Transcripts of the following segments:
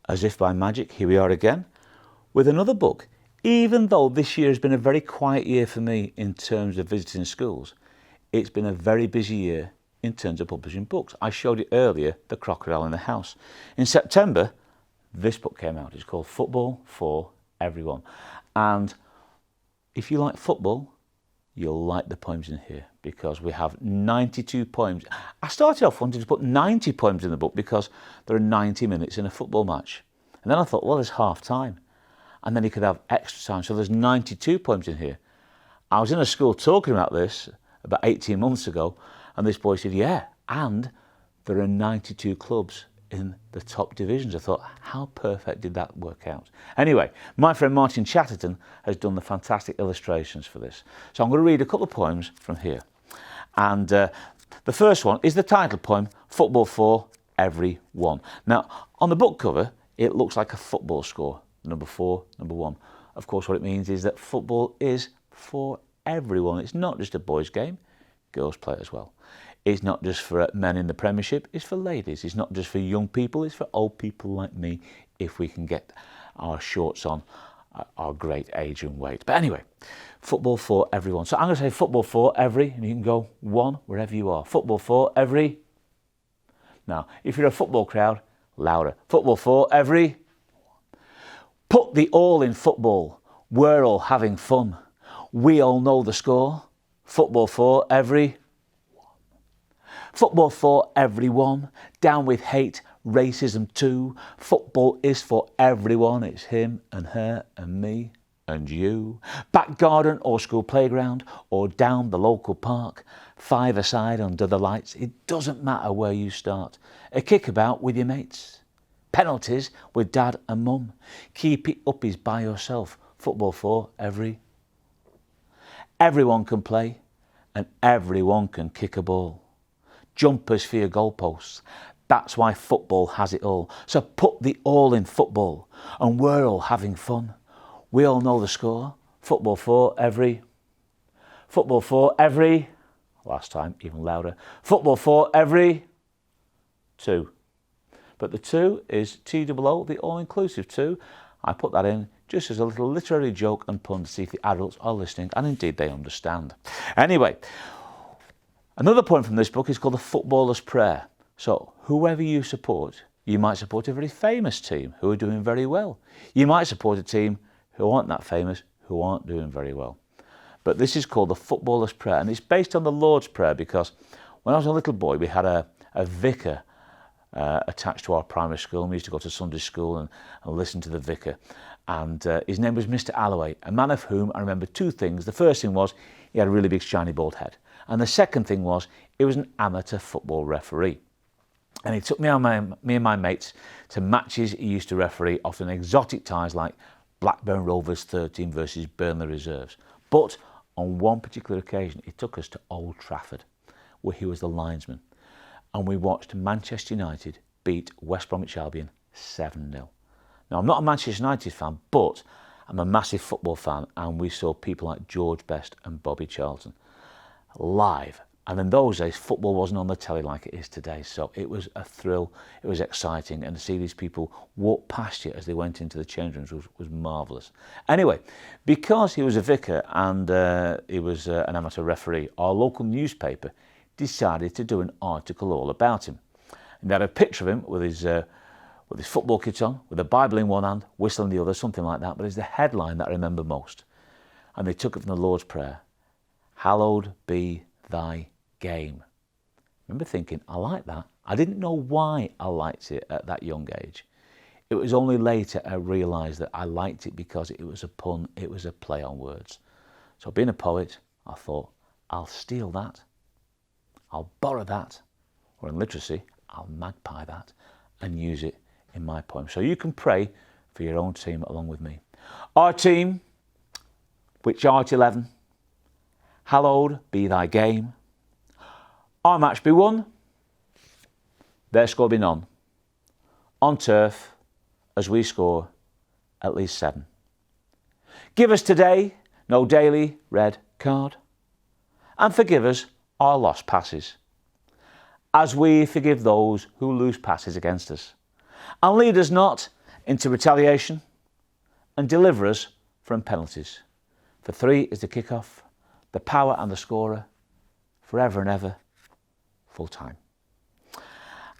as if by magic, here we are again with another book. Even though this year has been a very quiet year for me in terms of visiting schools, it's been a very busy year in terms of publishing books. I showed you earlier The Crocodile in the House. In September, this book came out. It's called Football for Everyone. And if you like football, you'll like the poems in here, because we have 92 poems. I started off wanting to put 90 poems in the book because there are 90 minutes in a football match. And then I thought, well, there's half time. And then you could have extra time. So there's 92 poems in here. I was in a school talking about this about 18 months ago, and this boy said, yeah, and there are 92 clubs in the top divisions. I thought, how perfect did that work out? Anyway, my friend Martin Chatterton has done the fantastic illustrations for this. So I'm going to read a couple of poems from here. And the first one is the title poem, Football for Everyone. Now, on the book cover, it looks like a football score, number 4, number 1. Of course, what it means is that football is for everyone. It's not just a boys' game, girls play it as well. It's not just for men in the Premiership, it's for ladies. It's not just for young people, it's for old people like me, if we can get our shorts on our great age and weight. But anyway, football for everyone. So I'm going to say football for every, and you can go one wherever you are. Football for every. Now, if you're a football crowd, louder. Football for every. Put the all in football. We're all having fun. We all know the score. Football for every. Football for everyone. Down with hate, racism too. Football is for everyone. It's him and her and me and you. Back garden or school playground or down the local park. 5-a-side under the lights. It doesn't matter where you start. A kickabout with your mates. Penalties with dad and mum. Keep it up is by yourself. Football for every. Everyone can play and everyone can kick a ball. Jumpers for your goalposts. That's why football has it all. So put the all in football and we're all having fun. We all know the score. Football for every. Football for every. Last time, even louder. Football for every. 2. But the 2 is T-O-O, the all-inclusive 2. I put that in just as a little literary joke and pun to see if the adults are listening, and indeed they understand. Anyway, another poem from this book is called The Footballer's Prayer. So whoever you support, you might support a very famous team who are doing very well. You might support a team who aren't that famous, who aren't doing very well. But this is called The Footballer's Prayer, and it's based on the Lord's Prayer, because when I was a little boy, we had a vicar attached to our primary school. We used to go to Sunday school and listen to the vicar. And his name was Mr. Alloway, a man of whom I remember 2 things. The first thing was he had a really big shiny bald head. And the second thing was he was an amateur football referee. And he took me and my mates to matches he used to referee, often exotic ties like Blackburn Rovers 13 versus Burnley Reserves. But on one particular occasion, he took us to Old Trafford, where he was the linesman. And we watched Manchester United beat West Bromwich Albion 7-0. Now, I'm not a Manchester United fan, but I'm a massive football fan, and we saw people like George Best and Bobby Charlton live. And in those days, football wasn't on the telly like it is today, so it was a thrill, it was exciting, and to see these people walk past you as they went into the change rooms was marvellous. Anyway, because he was a vicar and he was an amateur referee, our local newspaper decided to do an article all about him. And they had a picture of him with his football kit on, with a Bible in one hand, whistle in the other, something like that. But it's the headline that I remember most. And they took it from the Lord's Prayer. Hallowed be thy game. I remember thinking, I like that. I didn't know why I liked it at that young age. It was only later I realised that I liked it because it was a pun, it was a play on words. So being a poet, I thought, I'll steal that. I'll borrow that, or in literacy, I'll magpie that and use it in my poem. So you can pray for your own team along with me. Our team, which art 11, hallowed be thy game. Our match be won, their score be none. On turf, as we score at least 7. Give us today no daily red card, and forgive us our lost passes, as we forgive those who lose passes against us. And lead us not into retaliation and deliver us from penalties. For 3 is the kick-off, the power and the scorer, forever and ever, full time.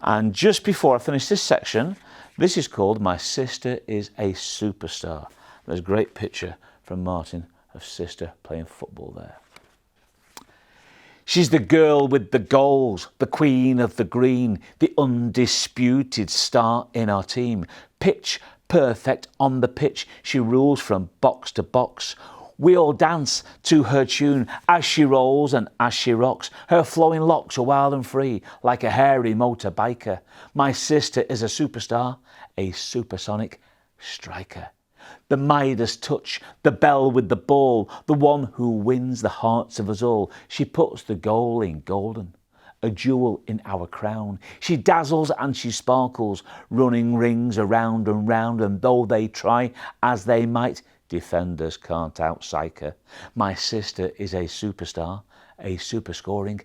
And just before I finish this section, this is called My Sister is a Superstar. There's a great picture from Martin of sister playing football there. She's the girl with the goals, the queen of the green, the undisputed star in our team. Pitch perfect on the pitch, she rules from box to box. We all dance to her tune as she rolls and as she rocks. Her flowing locks are wild and free, like a hairy motorbiker. My sister is a superstar, a supersonic striker. The Midas touch, the belle with the ball, the one who wins the hearts of us all. She puts the goal in golden, a jewel in our crown. She dazzles and she sparkles, running rings around and round, and though they try as they might, defenders can't outpsych her. My sister is a superstar, a super scoring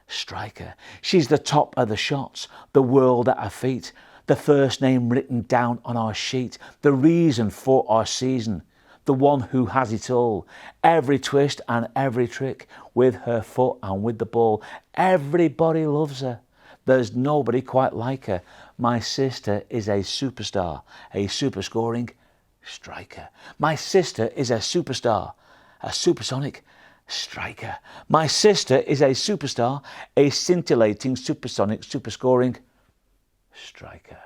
striker. She's the top of the shots, the world at her feet, the first name written down on our sheet, the reason for our season, the one who has it all, every twist and every trick, with her foot and with the ball. Everybody loves her. There's nobody quite like her. My sister is a superstar, a super scoring striker. My sister is a superstar, a supersonic striker. My sister is a superstar, a scintillating supersonic super scoring striker.